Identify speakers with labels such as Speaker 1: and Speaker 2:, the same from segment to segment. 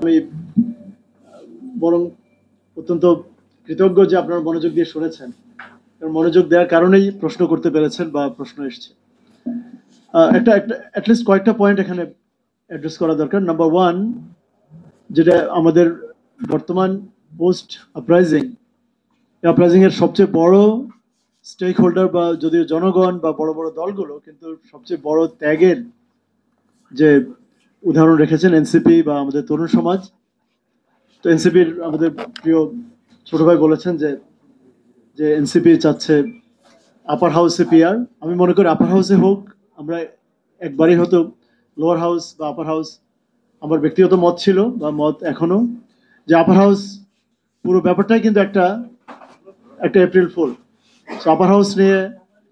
Speaker 1: আমি বরং অত্যন্ত কৃতজ্ঞ যে আপনারা মনোযোগ দিয়ে শুনেছেন, কারণ মনোযোগ দেওয়ার কারণেই প্রশ্ন করতে পেরেছেন বা প্রশ্ন এসছে। একটা অ্যাটলিস্ট কয়েকটা পয়েন্ট এখানে অ্যাড্রেস করা দরকার। নাম্বার ওয়ান, যেটা আমাদের বর্তমান পোস্ট আপরাইজিং এর সবচেয়ে বড় স্টেক হোল্ডার বা যদিও জনগণ বা বড় বড় দলগুলো, কিন্তু সবচেয়ে বড় ত্যাগের যে উদাহরণ রেখেছেন এনসিপি বা আমাদের তরুণ সমাজ। তো এনসিপির আমাদের প্রিয় ছোট ভাই বলেছেন যে যে এনসিপি চাচ্ছে আপার হাউসে পিআর। আমি মনে করি আপার হাউসে হোক, আমরা একবারই হতো লোয়ার হাউস বা আপার হাউস। আমার ব্যক্তিগত মত ছিল বা মত এখনো, যে আপার হাউস পুরো ব্যাপারটাই কিন্তু একটা একটা এপ্রিল ফুল। আপার হাউস নিয়ে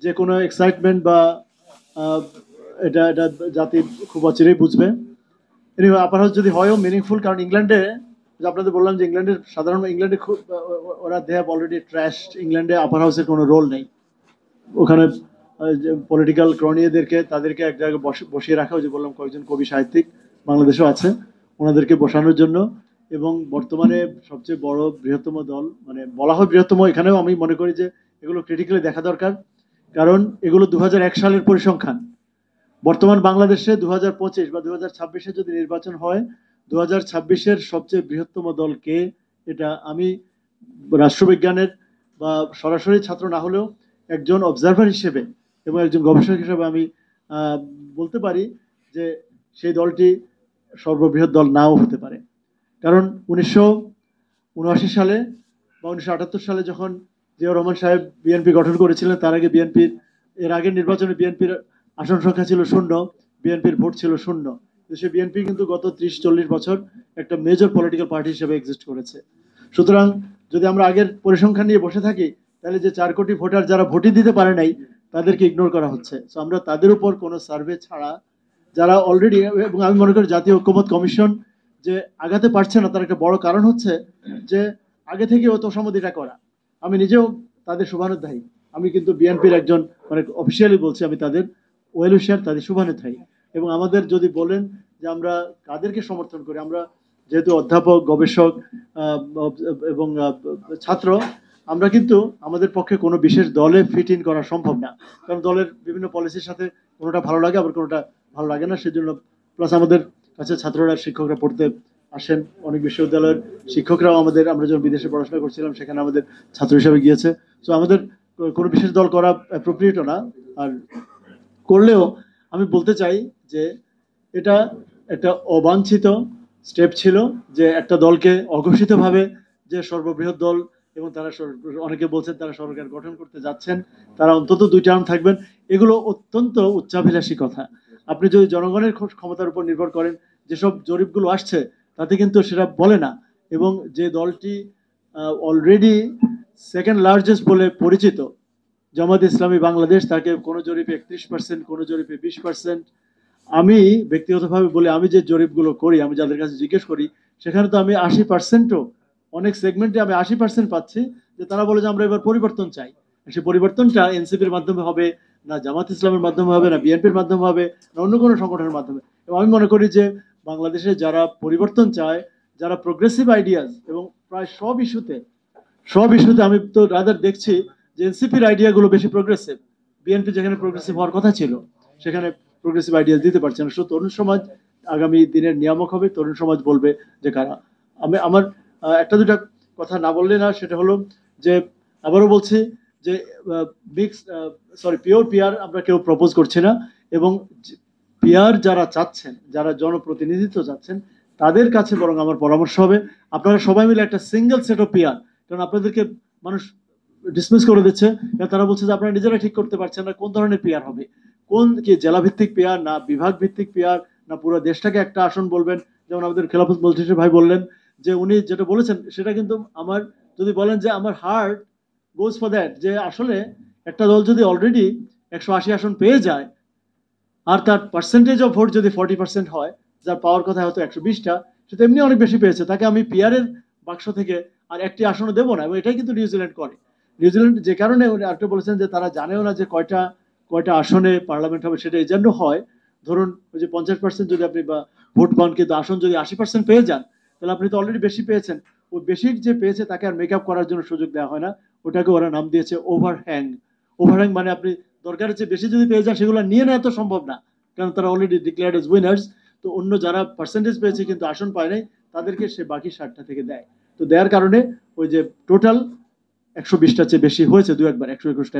Speaker 1: যে কোনো এক্সাইটমেন্ট বা এটা এটা জাতি খুব অচিরেই বুঝবে। আপার হাউস যদি হয়ও মিনিংফুল, কারণ ইংল্যান্ডে আপনাদের বললাম যে ইংল্যান্ডে খুব ওরা দে হ্যাভ অলরেডি ট্র্যাশ। ইংল্যান্ডে আপার হাউসের কোনো রোল নেই। ওখানে পলিটিক্যাল ক্রনিয়াদেরকে তাদেরকে এক জায়গায় বসিয়ে রাখা, যে বললাম কয়েকজন কবি সাহিত্যিক বাংলাদেশেও আছে, ওনাদেরকে বসানোর জন্য। এবং বর্তমানে সবচেয়ে বড় বৃহত্তম দল, মানে বলা হয় বৃহত্তম, এখানেও আমি মনে করি যে এগুলো ক্রিটিক্যালি দেখা দরকার, কারণ এগুলো 2001 সালের পরিসংখ্যান। বর্তমান বাংলাদেশে 2025 বা 2026-এ যদি নির্বাচন হয়, 2026-এর সবচেয়ে বৃহত্তম দল কে, এটা আমি রাষ্ট্রবিজ্ঞানের বা সরাসরি ছাত্র না হলেও একজন অবজারভার হিসেবে এবং একজন গবেষক হিসেবে আমি বলতে পারি যে সেই দলটি সর্ববৃহৎ দল নাও হতে পারে। কারণ 1979 সালে বা 1978 সালে যখন জিয়াউর রহমান সাহেব বিএনপি গঠন করেছিলেন, তার আগে এর আগের নির্বাচনে বিএনপির আসন সংখ্যা ছিল 0, বিএনপির ভোট ছিল 0। সে বিএনপি কিন্তু গত 30-40 বছর একটা মেজর পলিটিক্যাল পার্টি হিসেবে এক্সিস্ট করেছে। সুতরাং যদি আমরা আগের পরিসংখ্যান নিয়ে বসে থাকি, তাহলে যে 4 কোটি ভোটার যারা ভোটই দিতে পারে নাই, তাদেরকে ইগনোর করা হচ্ছে। তো আমরা তাদের উপর কোনো সার্ভে ছাড়া, যারা অলরেডি, এবং আমি মনে করি জাতীয় ঐক্যমত কমিশন যে আগাতে পারছে না, তার একটা বড় কারণ হচ্ছে যে আগে থেকে অত সমাধিটা করা। আমি নিজেও তাদের শুভানুধ্যায়ী। আমি কিন্তু বিএনপির একজন, মানে অফিসিয়ালি বলছি, আমি তাদের ওয়েল উইশার, তাদের শুভানুধ্যায়ী। এবং আমাদের যদি বলেন যে আমরা কাদেরকে সমর্থন করি, আমরা যেহেতু অধ্যাপক, গবেষক এবং ছাত্র, আমরা কিন্তু আমাদের পক্ষে কোনো বিশেষ দলে ফিট ইন করা সম্ভব না, কারণ দলের বিভিন্ন পলিসির সাথে কোনোটা ভালো লাগে, আবার কোনোটা ভালো লাগে না। সেজন্য প্লাস আমাদের কাছে ছাত্ররা, শিক্ষকরা পড়তে আসেন, অনেক বিশ্ববিদ্যালয়ের শিক্ষকরাও আমাদের, আমরা যখন বিদেশে পড়াশোনা করছিলাম সেখানে আমাদের ছাত্র হিসেবে গিয়েছে। তো আমাদের কোনো বিশেষ দল করা অ্যাপ্রোপ্রিয়েটও না। আর করলেও আমি বলতে চাই যে এটা একটা অবাঞ্ছিত স্টেপ ছিল, যে একটা দলকে অঘোষিতভাবে যে সর্ববৃহৎ দল, এবং তারা অনেকে বলছেন তারা সরকার গঠন করতে যাচ্ছেন, তারা অন্তত 2 টার্ম থাকবেন, এগুলো অত্যন্ত উচ্চাভিলাষী কথা। আপনি যদি জনগণের ক্ষমতার উপর নির্ভর করেন, যেসব জরিপগুলো আসছে তাতে কিন্তু সেটা বলে না। এবং যে দলটি অলরেডি সেকেন্ড লার্জেস্ট বলে পরিচিত, জামাত ইসলামী বাংলাদেশ, তাকে কোনো জরিপে 31%, কোনো জরিপে 20%। আমি ব্যক্তিগতভাবে বলি, আমি যে জরিপগুলো করি, আমি যাদের কাছে জিজ্ঞেস করি, সেখানে তো আমি 80%ও, অনেক সেগমেন্টে আমি 80% পাচ্ছি যে তারা বলে যে আমরা এবার পরিবর্তন চাই। সেই পরিবর্তনটা এনসিপির মাধ্যমে হবে না, জামাত ইসলামের মাধ্যমে হবে না, বিএনপির মাধ্যমে হবে না, অন্য কোনো সংগঠনের মাধ্যমে। এবং আমি মনে করি যে বাংলাদেশে যারা পরিবর্তন চায়, যারা প্রোগ্রেসিভ আইডিয়াস, এবং প্রায় সব ইস্যুতে আমি তো রাদার দেখছি যে এনসিপির আইডিয়াগুলো বেশি প্রোগ্রেসিভ। বিএনপি যেখানে প্রোগ্রেসিভ হওয়ার কথা ছিল, সেখানে প্রোগ্রেসিভ আইডিয়া দিতে পারছে না। শুধু তরুণ সমাজ আগামী দিনের নিয়ামক হবে, তরুণ সমাজ বলবে যে কারা। আমার একটা দুটা কথা না বললে না, সেটা হলো যে আবারও বলছি যে পিওর পিআর আমরা কেউ প্রপোজ করছি না। এবং পিআর যারা চাচ্ছেন, যারা জনপ্রতিনিধিত্ব চাচ্ছেন, তাদের কাছে বরং আমার পরামর্শ হবে আপনারা সবাই মিলে একটা সিঙ্গেল সেট অফ পিআর, কারণ আপনাদেরকে মানুষ ডিসমিস করে দিচ্ছে, তারা বলছে যে আপনারা নিজেরা ঠিক করতে পারছেন না কোন ধরনের পিআর হবে, কোন কি জেলা ভিত্তিক পেয়ার, না বিভাগ ভিত্তিক পেয়ার, না পুরো দেশটাকে একটা আসন বলবেন। যেমন আমাদের খেলাফত মজলিসের ভাই বললেন যে উনি যেটা বলেছেন সেটা কিন্তু আমার, যদি বলেন যে আমার হার্ট গোজ ফর দ্যাট, যে আসলে একটা দল যদি অলরেডি 180 আসন পেয়ে যায়, আর তার পার্সেন্টেজ অফ ভোট যদি 40% হয়, যার পাওয়ার কথা হয়তো 120টা, সে তো এমনি অনেক বেশি পেয়েছে, তাকে আমি পিয়ারের বাক্স থেকে আর একটি আসনও দেবো না। এবং এটাই কিন্তু নিউজিল্যান্ড করে। নিউজিল্যান্ড যে কারণে একটা বলেছেন যে তারা জানেও না যে কয়টা আসনে পার্লামেন্ট হবে, সেটা এই জন্য হয়। ধরুন ওই যে 50% যদি আপনি বা ভোট পান, কিন্তু আসন যদি 80% পেয়ে যান, তাহলে আপনি তো অলরেডি বেশি পেয়েছেন। ওই বেশির যে পেয়েছে তাকে আর মেকআপ করার জন্য সুযোগ দেওয়া হয় না, ওটাকে ওরা নাম দিয়েছে ওভারহ্যাং। ওভারহ্যাং মানে আপনি দরকারের চেয়ে বেশি যদি পেয়ে যান সেগুলো নিয়ে নেওয়া তো সম্ভব না, কারণ তারা অলরেডি ডিক্লেয়ার্ড এজ উইনার্স। তো অন্য যারা পার্সেন্টেজ পেয়েছে কিন্তু আসন পায় নাই, তাদেরকে সে বাকি 60টা থেকে দেয়। তো দেওয়ার কারণে ওই যে টোটাল 120টার চেয়ে বেশি হয়েছে দু একবার, 121টা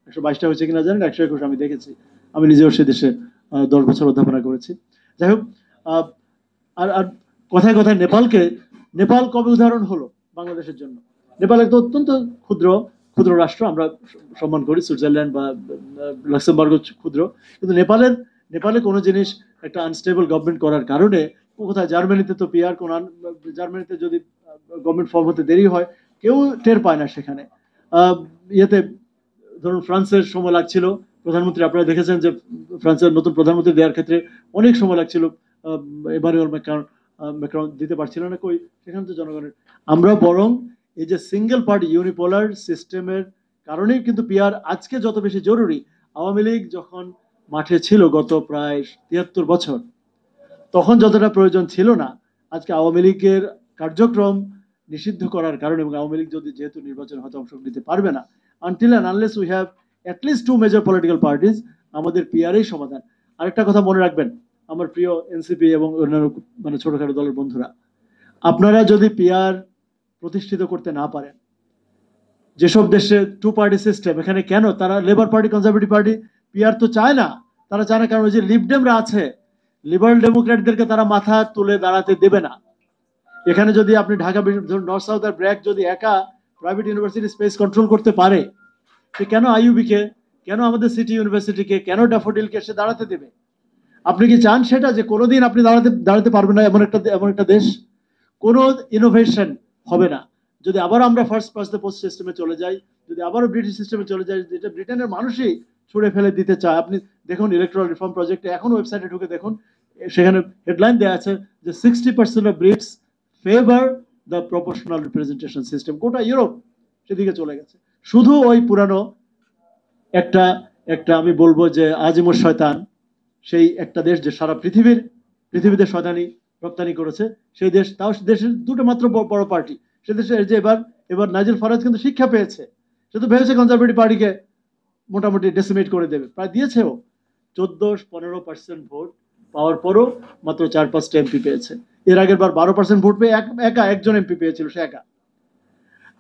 Speaker 1: 122টা হয়েছে কিনা জানেন, 121 আমি দেখেছি, আমি নিজেও সে দেশে 10 বছর অধ্যাপনা করেছি। যাই হোক, আর আর কথায় কথায় নেপাল কবে উদাহরণ হলো বাংলাদেশের জন্য? নেপাল একটা অত্যন্ত ক্ষুদ্র ক্ষুদ্র রাষ্ট্র, আমরা সম্মান করি, সুইজারল্যান্ড বা লাক্সেমবার্গ ক্ষুদ্র, কিন্তু নেপালে কোনো জিনিস একটা আনস্টেবল গভর্নমেন্ট করার কারণে, কোথায় জার্মানিতে তো পিআর কোন, জার্মানিতে যদি গভর্নমেন্ট ফর্ম হতে দেরি হয় কেউ টের পায় না সেখানে। ইয়েতে ধরুন ফ্রান্সের সময় লাগছিল প্রধানমন্ত্রী, আপনারা দেখেছেন যে ফ্রান্সের নতুন প্রধানমন্ত্রী দেওয়ার ক্ষেত্রে অনেক সময় লাগছিল, এমানুয়েল ম্যাক্রন দিতে পারছিল না, কই সেখানে তো জনগণের। আমরা বরং এই যে সিঙ্গেল পার্টি ইউনিপোলার সিস্টেমের কারণেই কিন্তু পিআর আজকে যত বেশি জরুরি। আওয়ামী লীগ যখন মাঠে ছিল গত প্রায় 73 বছর, তখন যতটা প্রয়োজন ছিল না। আজকে আওয়ামী লীগের কার্যক্রম নিষিদ্ধ করার কারণে, এবং আওয়ামী লীগ যদি যেহেতু নির্বাচনে হয়তো অংশ নিতে পারবে না, until and unless we have at least 2 major political parties, আমাদের পিআরই সমাধান। আরেকটা কথা মনে রাখবেন, আমার প্রিয় এনসিপি এবং অন্যান্য মানে ছোটখাটো দলের বন্ধুরা, আপনারা যদি পিআর প্রতিষ্ঠিত করতে না পারেন, যেসব দেশে 2 পার্টি সিস্টেম, এখানে কেন তারা labour party conservative party PR তো চায় না? তারা চায় না কারণ ওই যে লিবডেমরা আছে, লিবারেল ডেমোক্র্যাটদেরকে তারা মাথা তুলে দাঁড়াতে দেবে না। এখানে যদি আপনি ঢাকা নর্থ সাউথ আর ব্র্যাক যদি একা প্রাইভেট ইউনিভার্সিটি স্পেস কন্ট্রোল করতে পারে, সে কেন আইইউবি-কে, কেন আমাদের সিটি ইউনিভার্সিটিকে, কেন ড্যাফোডিলকে সে দাঁড়াতে দেবে? আপনি কি চান সেটা, যে কোনোদিন আপনি দাঁড়াতে পারবেন না এমন একটা দেশ? কোনো ইনোভেশন হবে না যদি আবার আমরা ফার্স্ট পাস্ট দ্য পোস্ট সিস্টেমে চলে যাই, যদি আবারও ব্রিটিশ সিস্টেমে চলে যাই, যেটা ব্রিটেনের মানুষই ছুড়ে ফেলে দিতে চায়। আপনি দেখুন ইলেকট্রাল রিফর্ম প্রজেক্টে, এখন ওয়েবসাইটে ঢুকে দেখুন, সেখানে হেডলাইন দেওয়া আছে যে 60% of Brits favour the proportional representation system. গোটা ইউরোপ সেদিকে চলে গেছে। শুধু ওই পুরানো একটা একটা আমি বলবো যে আজিমুর শয়তান, সেই একটা দেশ যে সারা পৃথিবীতে শয়তানি রপ্তানি করেছে, সেই দেশ, তাও দেশের দুটো মাত্র বড় পার্টি, সে দেশে যে এবার নাইজেল ফারাজ কিন্তু শিক্ষা পেয়েছে, সে তো ভেবেছে কনজারভেটিভ পার্টিকে মোটামুটি ডেসিমেট করে দেবে, প্রায় দিয়েছেও। 14-15% ভোট পাওয়ার পরও মাত্র 4-5টা এমপি পেয়েছে। এর আগের বার 12% ভোট পেয়ে একজন এমপি পেয়েছিল, সে একা।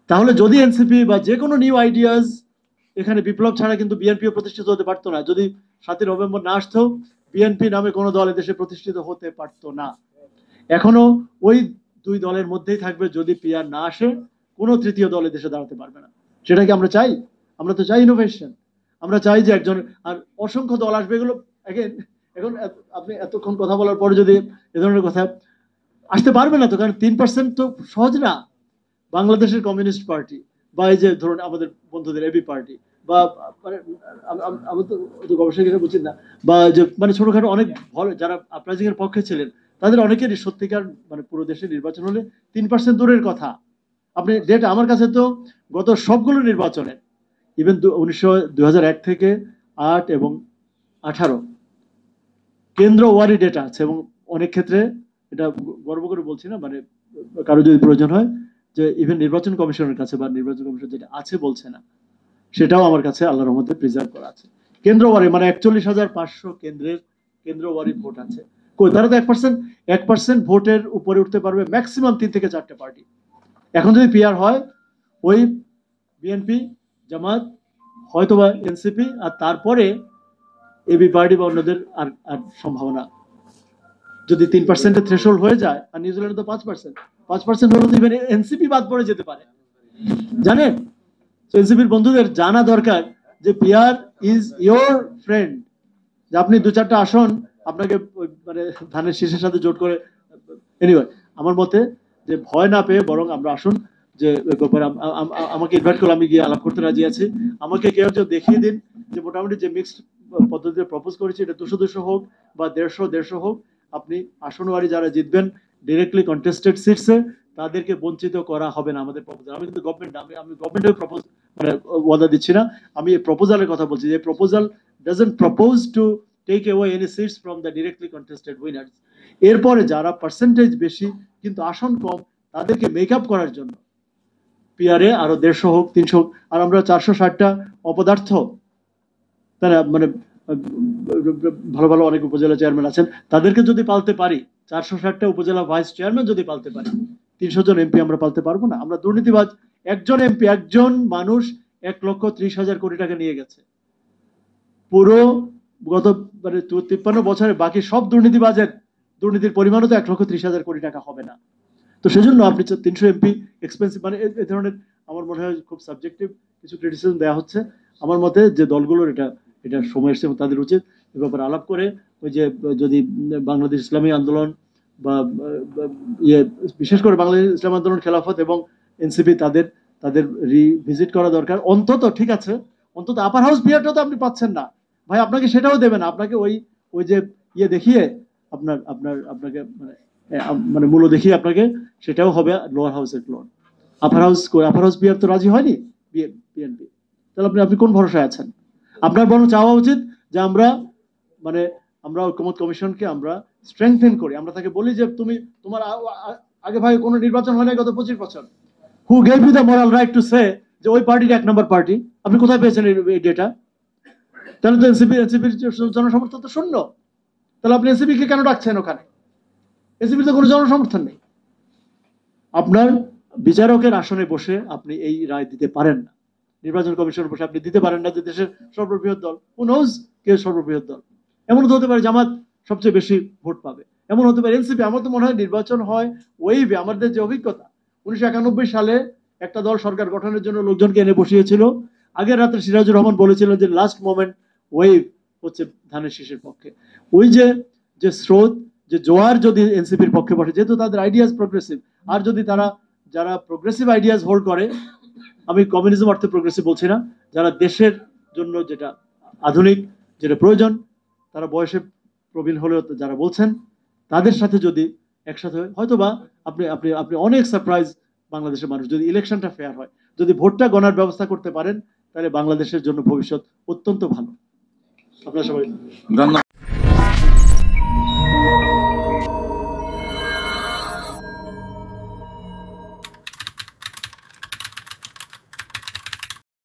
Speaker 1: তাহলে যদি এনসিপি বা যে কোনো নিউ আইডিয়াস, এখানে বিপ্লব ছাড়া কিন্তু বিএনপিও প্রতিষ্ঠিত হতে পারতো না। যদি 7ই নভেম্বর না আসতো, বিএনপি নামে কোনো দল এদেশে প্রতিষ্ঠিত হতে পারতো না। এখনো ওই 2 দলের মধ্যেই থাকবে, যদি পিআর না আসে কোনো তৃতীয় দল এদেশে দাঁড়াতে পারবে না। সেটা কি আমরা চাই? আমরা তো চাই ইনোভেশন, আমরা চাই যে একজন, আর অসংখ্য দল আসবে। এগুলো এখন আপনি এতক্ষণ কথা বলার পরে যদি এ ধরনের কথা আসতে পারবে না, তো কারণ 3% তো সহজ না। বাংলাদেশের কমিউনিস্ট পার্টি, বা এই যে ধরুন আমাদের বন্ধুদের এবি পার্টি, বা মানে আমি তো গবেষকেরা বুঝি না, বা যে মানে ছোটখাটো অনেক ভালো যারা আপরাইজিং এর পক্ষে ছিলেন, তাদের অনেকেরই সত্যিকার মানে পুরো দেশে নির্বাচন হলে 3% দূরের কথা। আপনি ডেটা আমার কাছে তো গত সবগুলো নির্বাচনে, ইভেন 2001 থেকে 8 এবং 18 কেন্দ্র ওয়ারি ডেটা আছে, এবং অনেক ক্ষেত্রে এটা গর্ব করে বলছি না, মানে কারো যদি প্রয়োজন হয়, যে ইভেন নির্বাচন কমিশনের কাছে, বা নির্বাচন কমিশন যেটা আছে বলছে না, সেটাও আমার কাছে আল্লাহর রহমতে প্রিজার্ভ করা আছে। কেন্দ্র ওয়ারি মানে 41,500 কেন্দ্রের কেন্দ্র ওয়ারি ভোট আছে। কই, তারা তো 1% ভোটের উপরে উঠতে পারবে ম্যাক্সিমাম 3 থেকে 4টে পার্টি। এখন যদি পিআর হয়, ওই বিএনপি, জামাত, হয়তোবা এনসিপি, আর তারপরে এবি পার্টি বা অন্যদের আর সম্ভাবনা। যদি 3%-এর থ্রেশহোল্ড হয়ে যায়, আর নিউজিল্যান্ডে তো 5% হলে তো ইভেন এনসিপি বাদ পড়ে যেতে পারে, জানেন? এনসিপির বন্ধুদের জানা দরকার যে পিআর ইজ ইয়োর ফ্রেন্ড, যে আপনি 2-4টা আসন আপনাকে মানে ধানের শীষের সাথে জোট করে। এনিওয়ে, আমার মতে যে ভয় না পেয়ে বরং আমরা আসুন, যে ব্যাপারে আমাকে ইনভাইট করলে আমি গিয়ে আলাপ করতে রাজি আছি। আমাকে কেউ দেখিয়ে দিন যে মোটামুটি যে মিক্সড পদ্ধতিতে প্রপোজ করেছি, এটা 200-200 হোক বা 150-150 হোক, আপনি আসনওয়ারি যারা জিতবেন ডিরেক্টলি কন্টেস্টেড সিটসে, তাদেরকে বঞ্চিত করা হবে না আমাদের প্রপোজাল। আমি কিন্তু আমি গভর্নমেন্টের প্রপোজ মানে ওয়াদা দিচ্ছি না, আমি এই প্রপোজালের কথা বলছি। যে proposal doesn't propose to take away any seats from the directly contested winners. এরপরে যারা পার্সেন্টেজ বেশি কিন্তু আসন কম, তাদেরকে মেক আপ করার জন্য পিআরএ আরো 150 হোক 300 হোক, আর আমরা 460টা অপদার্থ, তারা মানে ভালো ভালো অনেক উপজেলা চেয়ারম্যান আছেন, তাদেরকে যদি পালতে পারি, 460টা উপজেলা ভাইস চেয়ারম্যান যদি পালতে পারি, 300 জন এমপি আমরা পালতে পারবো না? আমরা দুর্নীতিবাজ একজন এমপি, একজন মানুষ 1,30,000 কোটি টাকা নিয়ে গেছে। পুরো গত মানে 53 বছরে বাকি সব দুর্নীতিবাজের দুর্নীতির পরিমাণও তো 1,30,000 কোটি টাকা হবে না। তো সেজন্য আপনি 300 এমপি এক্সপেন্সিভ, মানে এই ধরনের আমার মনে হয় খুব সাবজেক্টিভ কিছু ক্রিটিসিজম দেওয়া হচ্ছে। আমার মতে যে দলগুলোর এটা সময় এসেছে, তাদের উচিত এ ব্যাপারে আলাপ করে, ওই যে যদি বাংলাদেশ ইসলামী আন্দোলন বা ইয়ে বিশেষ করে বাংলাদেশ ইসলামী আন্দোলন, খেলাফত এবং এনসিপি, তাদের রিভিজিট করা দরকার অন্তত। ঠিক আছে, অন্তত আপার হাউস বিয়ারটাও তো আপনি পাচ্ছেন না ভাই, আপনাকে সেটাও দেবে না, আপনাকে ওই যে ইয়ে দেখিয়ে আপনাকে মানে মূল্য দেখিয়ে আপনাকে সেটাও হবে লোয়ার হাউসের লোন। আপার হাউস বিয়ার তো রাজি হয়নি বিএনপি, তাহলে আপনি কোন ভরসায় আছেন? আপনার বরং চাওয়া উচিত যে আমরা ঐকমত্য কমিশনকে আমরা স্ট্রেংথেন করি, আমরা তাকে বলি যে তোমার আগে ভাই কোনো নির্বাচন হয় না গত 25 বছর, who gave you the moral right to say যে ওই পার্টির 1 নম্বর পার্টি, আপনি কোথায় পেয়েছেন এই ডেটা? তাহলে তো এনসিপির জনসমর্থন তো শূন্য, তাহলে আপনি এনসিপি কে কেন ডাকছেন ওখানে? এনসিপির তো কোনো জনসমর্থন নেই। আপনার বিচারকের আসনে বসে আপনি এই রায় দিতে পারেন না, নির্বাচন কমিশনে বসে আপনি দিতে পারেন না যে দেশের সর্ববৃহৎ দল, হু নোজ কে সর্ববৃহৎ দল। এমন তো হতে পারে জামাত সবচেয়ে বেশি ভোট পাবে, এমন হতে পারে এনসিপি। আমার তো মনে হয় নির্বাচন হয় ওয়েভে। আমাদের যে অভিজ্ঞতা, 1991 সালে একটা দল সরকার গঠনের জন্য লোকজনকে এনে বসিয়েছিল, আগের রাতে সিরাজুর রহমান বলেছিলেন যে লাস্ট মোমেন্ট ওয়েভ হচ্ছে ধানের শীষের পক্ষে। ওই যে স্রোত, যে জোয়ার যদি এনসিপির পক্ষে বসে, যেহেতু তাদের আইডিয়াস প্রোগ্রেসিভ, আর যদি যারা প্রোগ্রেসিভ আইডিয়াস হোল্ড করে, আমি কমিউনিজম অর্থে প্রোগ্রেসিভ বলছি না, যারা দেশের জন্য যেটা আধুনিক, যেটা প্রয়োজন, তারা বয়সে প্রবীণ হলেও যারা বলছেন, তাদের সাথে যদি একসাথে হয়, হয়তোবা আপনি অনেক সারপ্রাইজ। বাংলাদেশের মানুষ যদি ইলেকশনটা ফেয়ার হয়, যদি ভোটটা গণার ব্যবস্থা করতে পারেন, তাহলে বাংলাদেশের জন্য ভবিষ্যৎ অত্যন্ত ভালো। আপনারা সবাই ধন্যবাদ।